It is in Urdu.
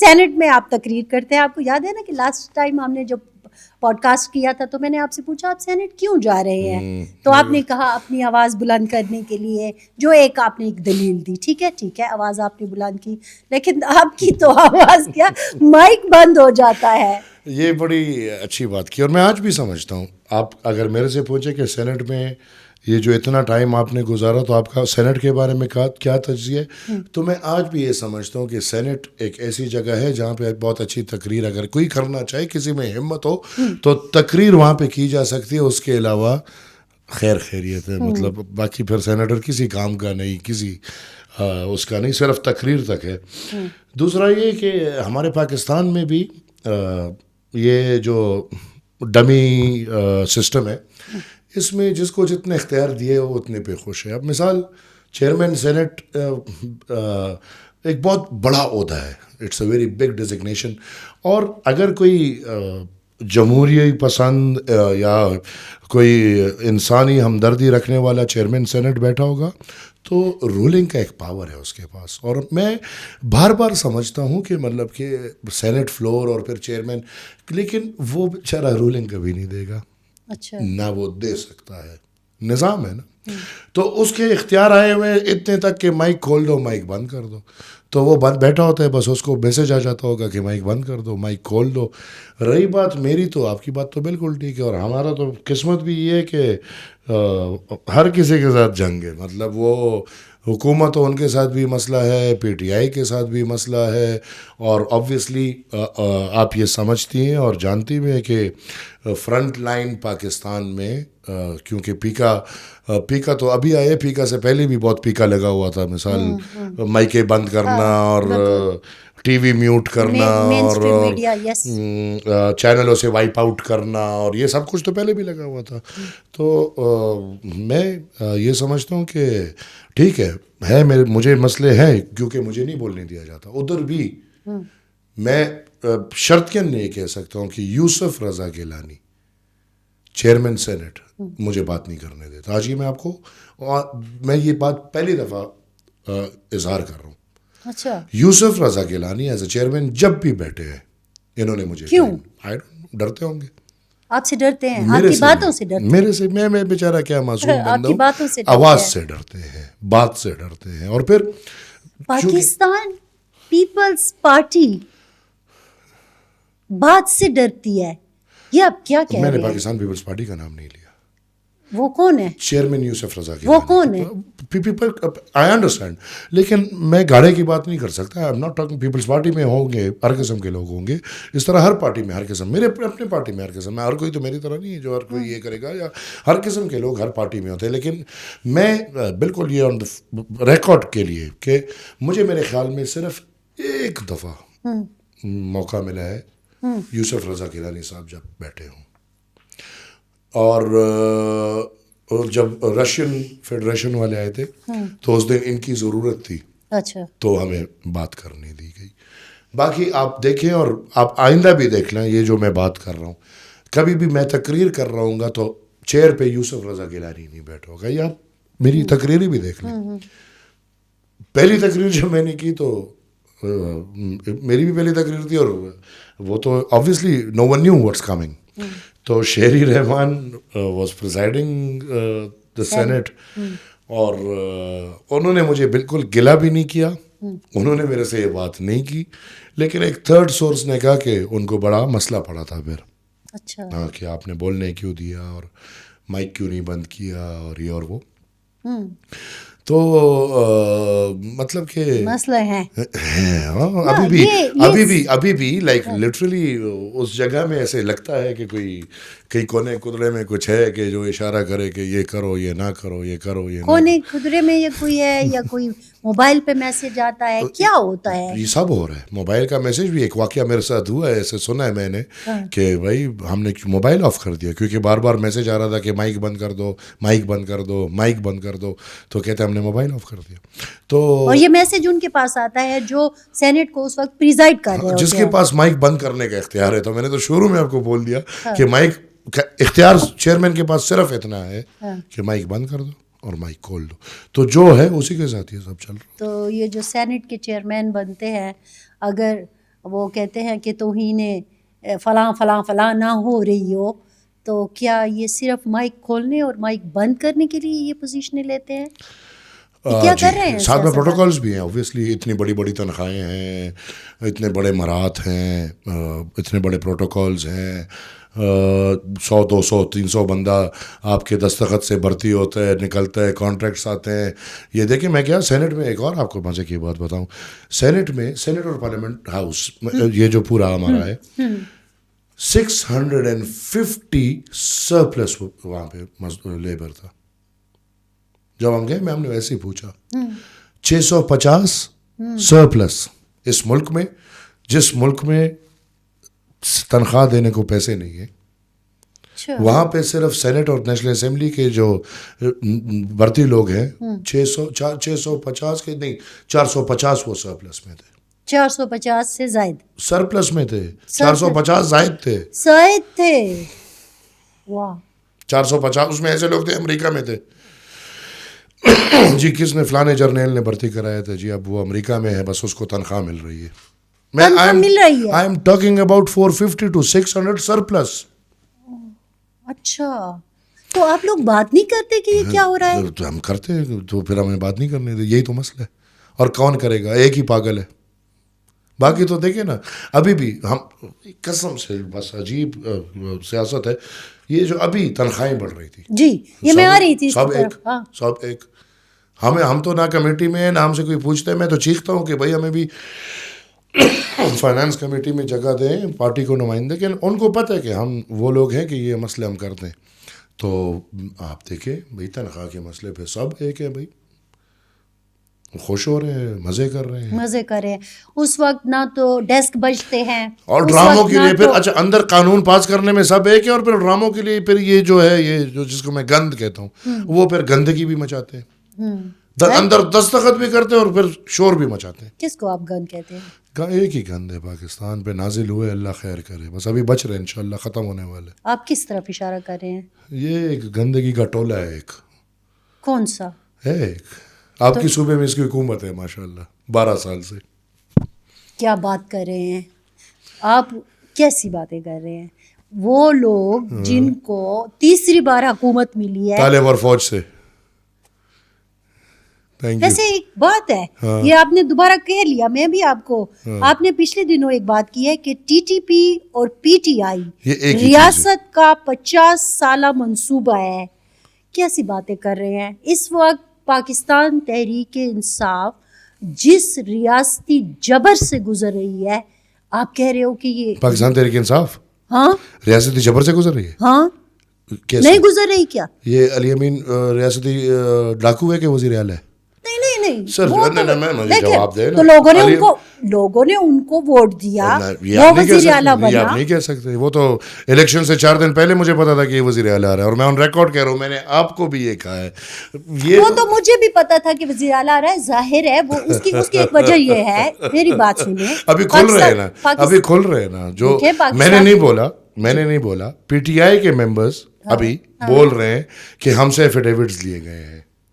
سینٹ میں آپ تقریر کرتے ہیں. آپ کو یاد ہے نا کہ لاسٹ ٹائم ہم نے جو پوڈ کاسٹ کیا تھا تو میں نے آپ سے پوچھا آپ سینٹ کیوں جا رہے ہیں, تو آپ نے کہا اپنی آواز بلند کرنے کے لیے, جو آپ نے ایک دلیل دی. ٹھیک ہے آواز آپ نے بلند کی, لیکن آپ کی تو آواز کیا مائک بند ہو جاتا ہے. یہ بڑی اچھی بات کی, اور میں آج بھی سمجھتا ہوں. آپ اگر میرے سے پوچھیں کہ سینٹ میں یہ جو اتنا ٹائم آپ نے گزارا تو آپ کا سینٹ کے بارے میں کیا تجزیہ ہے, تو میں آج بھی یہ سمجھتا ہوں کہ سینٹ ایک ایسی جگہ ہے جہاں پہ بہت اچھی تقریر اگر کوئی کرنا چاہے, کسی میں ہمت ہو تو تقریر وہاں پہ کی جا سکتی ہے. اس کے علاوہ خیریت ہے, مطلب باقی پھر سینیٹر کسی کام کا نہیں, کسی اس کا نہیں, صرف تقریر تک ہے. دوسرا یہ کہ ہمارے پاکستان میں بھی یہ جو ڈمی سسٹم ہے, اس میں جس کو جتنے اختیار دیے وہ اتنے پہ خوش ہے. اب مثال چیئرمین سینٹ ایک بہت بڑا عہدہ ہے, it's a very big designation, اور اگر کوئی جمہوری پسند یا کوئی انسانی ہمدردی رکھنے والا چیئرمین سینٹ بیٹھا ہوگا تو رولنگ کا ایک پاور ہے اس کے پاس. اور میں بار بار سمجھتا ہوں کہ مطلب کہ سینٹ فلور اور پھر چیئرمین, لیکن وہ بیچارہ رولنگ کبھی نہیں دے گا. اچھا, نہ وہ دے سکتا ہے, نظام ہے نا. تو اس کے اختیار آئے ہوئے اتنے تک کہ مائک کھول دو, مائک بند کر دو, تو وہ بیٹھا ہوتا ہے, بس اس کو میسج آ جاتا ہوگا کہ مائک بند کر دو, مائک کھول دو. رہی بات میری, تو آپ کی بات تو بالکل ٹھیک ہے, اور ہمارا تو قسمت بھی یہ ہے کہ ہر کسی کے ساتھ جنگ ہے. مطلب وہ حکومت ان کے ساتھ بھی مسئلہ ہے, پی ٹی آئی کے ساتھ بھی مسئلہ ہے, اور آبویسلی آپ یہ سمجھتی ہیں اور جانتی بھی ہیں کہ فرنٹ لائن پاکستان میں, کیونکہ پیکا تو ابھی آئے, پیکا سے پہلے بھی بہت پیکا لگا ہوا تھا. مثال مائکیں بند کرنا اور ٹی وی میوٹ کرنا اور چینلوں سے وائپ آؤٹ کرنا, اور یہ سب کچھ تو پہلے بھی لگا ہوا تھا. تو میں یہ سمجھتا ہوں کہ ٹھیک ہے مجھے مسئلے ہیں کیونکہ مجھے نہیں بولنے دیا جاتا. ادھر بھی میں شرطیاً نہیں کہہ سکتا ہوں کہ یوسف رضا گیلانی چیئرمین سینٹ مجھے بات نہیں کرنے دیتا. آج ہی میں آپ کو, میں یہ بات پہلی دفعہ اظہار کر رہا ہوں. اچھا, یوسف Raza Gilani as a chairman جب بھی بیٹھے ہیں انہوں نے مجھے, کیوں ڈرتے ہوں گے, آپ سے ڈرتے ہیں, آپ کی باتوں سے ڈرتے ہیں, میرے سے, میں بیچارہ کیا معصوم بندہ ہوں, آواز سے ڈرتے ہیں, بات سے ڈرتے ہیں. اور پھر پاکستان پیپلز پارٹی بات سے ڈرتی ہے, یہ آپ کیا کہہ رہے ہیں؟ میں نے پاکستان پیپلز پارٹی کا نام نہیں لیا. وہ کون ہے چیئرمین یوسف رضا کی؟ وہ کون ہے؟ آئی انڈرسٹینڈ, لیکن میں گاڑے کی بات نہیں کر سکتا. I am not talking, Peoples Party میں ہوں گے ہر قسم کے لوگ ہوں گے, اس طرح ہر پارٹی میں ہر قسم, میرے اپنے پارٹی میں ہر قسم, میں ہر کوئی تو میری طرح نہیں ہے جو ہر کوئی یہ کرے گا, یا ہر قسم کے لوگ ہر پارٹی میں ہوتے ہیں. لیکن میں بالکل یہ آن ریکارڈ کے لیے کہ مجھے میرے خیال میں صرف ایک دفعہ موقع ملا ہے یوسف رضا گیلانی صاحب جب بیٹھے ہوں, اور جب رشین فیڈریشن والے آئے تھے تو اس دن ان کی ضرورت تھی. اچھا, تو ہمیں بات کرنے دی گئی. باقی آپ دیکھیں اور آپ آئندہ بھی دیکھ لیں, یہ جو میں بات کر رہا ہوں, کبھی بھی میں تقریر کر رہا ہوں گا تو چیئر پہ یوسف رضا گیلانی نہیں بیٹھا ہوگا. یہ آپ میری تقریریں بھی دیکھ لیں. پہلی تقریر جب میں نے کی تو میری بھی پہلی تقریر تھی, اور وہ تو obviously no one new what's coming. تو شہری رحمان واز پریزائڈنگ دا سینٹ, اور انہوں نے مجھے بالکل گلا بھی نہیں کیا, انہوں نے میرے سے یہ بات نہیں کی, لیکن ایک تھرڈ سورس نے کہا کہ ان کو بڑا مسئلہ پڑا تھا پھر. اچھا, ہاں, کہ آپ نے بولنے کیوں دیا اور مائک کیوں نہیں بند کیا اور یہ اور وہ. تو مطلب کہ مسئلہ ہے ابھی بھی لائک لٹرلی اس جگہ میں ایسے لگتا ہے کہ کوئی کہیں کونے قدرے میں کچھ ہے کہ جو اشارہ کرے کہ یہ کرو, یہ نہ کرو, یہ کرو, یہ کونے قدرے میں یہ کوئی ہے, یا کوئی موبائل پہ میسج آتا ہے, کیا ہوتا ہے؟ یہ سب ہو رہا ہے. موبائل کا میسج بھی ایک واقعہ میرے ساتھ ہوا ہے, ایسے سنا ہے میں نے کہ بھائی ہم نے موبائل آف کر دیا کیونکہ بار بار میسج آ رہا تھا کہ مائک بند کر دو, مائک بند کر دو, مائک بند کر دو, تو کہتے ہم نے موبائل آف کر دیا. تو اور یہ میسج ان کے پاس آتا ہے جو سینٹ کو اس وقت پریزائڈ کر رہے ہوتے ہیں, جس کے پاس مائک بند کرنے کا اختیار ہے. تو میں نے تو شروع میں آپ کو بول دیا کہ مائک اختیار چیئرمین کے پاس صرف اتنا ہے کہ مائک بند کر دو اور مائک کھول دو, تو جو ہے اسی کے ساتھ یہ سب چل رہا. تو یہ جو سینٹ کے چیئرمین بنتے ہیں, اگر وہ کہتے ہیں کہ توہین فلاں فلاں فلاں نہ ہو رہی ہو، تو کیا یہ صرف مائک کھولنے اور مائک بند کرنے کے لیے یہ پوزیشنیں لیتے ہیں؟ کیا کر رہے ہیں ساتھ میں پروٹوکالز بھی ہیں اوبویسلی. اتنی بڑی بڑی تنخواہیں ہیں, اتنے بڑے مرات ہیں, اتنے بڑے پروٹوکالز ہیں, 100 200 300 بندہ آپ کے دستخط سے بھرتی ہوتا ہے, نکلتا ہے, کانٹریکٹس آتے ہیں. یہ دیکھیں میں کیا سینٹ میں ایک اور آپ کو مزے کی بات بتاؤں, سینٹ اور پارلیمنٹ ہاؤس یہ جو پورا ہمارا ہے 650 سرپلس وہاں پہ لیبر تھا. جب ہم گئے میں ہم نے ویسے ہی پوچھا 650 سرپلس اس ملک میں, جس ملک میں تنخواہ دینے کو پیسے نہیں ہیں, وہاں پہ صرف سینٹ اور نیشنل اسمبلی کے جو بھرتی لوگ ہیں 650 کے نہیں 450 وہ سرپلس میں تھے. 450 سے زائد سرپلس میں تھے, 450 زائد تھے. واہ 450 اس میں ایسے لوگ تھے امریکہ میں تھے. جی کس نے فلانے جرنیل نے بھرتی کرایا تھا, جی اب وہ امریکہ میں ہے, بس اس کو تنخواہ مل رہی ہے. I am talking about 450 to 600 surplus. اچھا, تو آپ لوگ بات نہیں کرتے کہ یہ کیا ہو رہا ہے؟ تو ہم کرتے ہیں, تو پھر ہمیں بات نہیں کرنے دے, یہی تو مسئلہ ہے. اور کون کرے گا, ایک ہی پاگل ہے. باقی تو دیکھیں نا, ابھی بھی ہم قسم سے بس عجیب سیاست ہے یہ جو ابھی تنخواہیں بڑھ رہی تھی. جی یہ میں آ رہی تھی سب ایک ہم تو نہ کمیٹی میں نہ ہم سے کوئی پوچھتے ہیں. میں تو چیختا ہوں کہ بھائی ہمیں بھی فائنانس کمیٹی میں جگہ دیں, پارٹی کو نمائندے, کہ ان کو پتہ ہے کہ ہم وہ لوگ ہیں کہ یہ مسئلے ہم کرتے ہیں. تو آپ دیکھیں بھائی تنخواہ کے مسئلے پہ سب ایک ہے بھائی, خوش ہو رہے ہیں, مزے کر رہے ہیں. اس وقت نہ تو ڈیسک بجتے ہیں اور ڈراموں کے لیے پھر اچھا اندر قانون پاس کرنے میں سب ایک ہے, اور پھر ڈراموں کے لیے پھر یہ جو ہے یہ جو جس کو میں گند کہتا ہوں وہ پھر گندگی بھی مچاتے ہیں, اندر دستخط بھی کرتے ہیں اور پھر شور بھی مچاتے ہیں. کس کو آپ گند کہتے ہیں؟ ایک ہی گند ہے پاکستان پہ نازل ہوئے, اللہ خیر کرے, بس ابھی بچ رہے ہیں انشاءاللہ, ختم ہونے والے. آپ کس طرف اشارہ کر رہے ہیں؟ یہ ایک گندگی کا ٹولہ ہے. ایک کون سا ہے؟ ایک آپ کی صوبے میں اس کی حکومت ہے ماشاءاللہ 12 سال سے. کیا بات کر رہے ہیں آپ, کیسی باتیں کر رہے ہیں؟ وہ لوگ جن کو تیسری بار حکومت ملی ہے طالب اور فوج سے. ویسے ایک بات ہے, یہ آپ نے دوبارہ کہہ لیا, میں بھی آپ کو, آپ نے پچھلے دنوں ایک بات کی ہے کہ ٹی ٹی پی اور پی ٹی آئی ریاست کا 50 سالہ منصوبہ ہے. کیسی باتیں کر رہے ہیں؟ اس وقت پاکستان تحریک انصاف جس ریاستی جبر سے گزر رہی ہے, آپ کہہ رہے ہو کہ یہ پاکستان تحریک انصاف ریاستی جبر سے گزر رہی ہے؟ نہیں گزر رہی کیا؟ یہ علی امین ریاستی ڈاکو ہے کہ وزیر اعلیٰ ہے؟ نہیں سر تو لوگوں نے ان کو ووٹ دیا, وہ وزیر اعلیٰ بنا. آپ نہیں کہہ سکتے, وہ تو الیکشن سے 4 دن پہلے مجھے پتا تھا کہ یہ وزیر اعلیٰ آ رہا ہے, اور میں آن ریکارڈ کہہ رہا ہوں, میں نے آپ کو بھی یہ کہا ہے. وہ تو مجھے بھی پتا تھا کہ وزیر اعلیٰ آ رہا ہے, ظاہر ہے وہ اس کی ایک وجہ یہ ہے, میری بات سنیں, ابھی کھل رہے ہیں نا جو میں نے نہیں بولا, پی ٹی آئی کے ممبرز ابھی بول رہے ہیں کہ ہم سے ایفیڈیوٹس لیے گئے ہیں.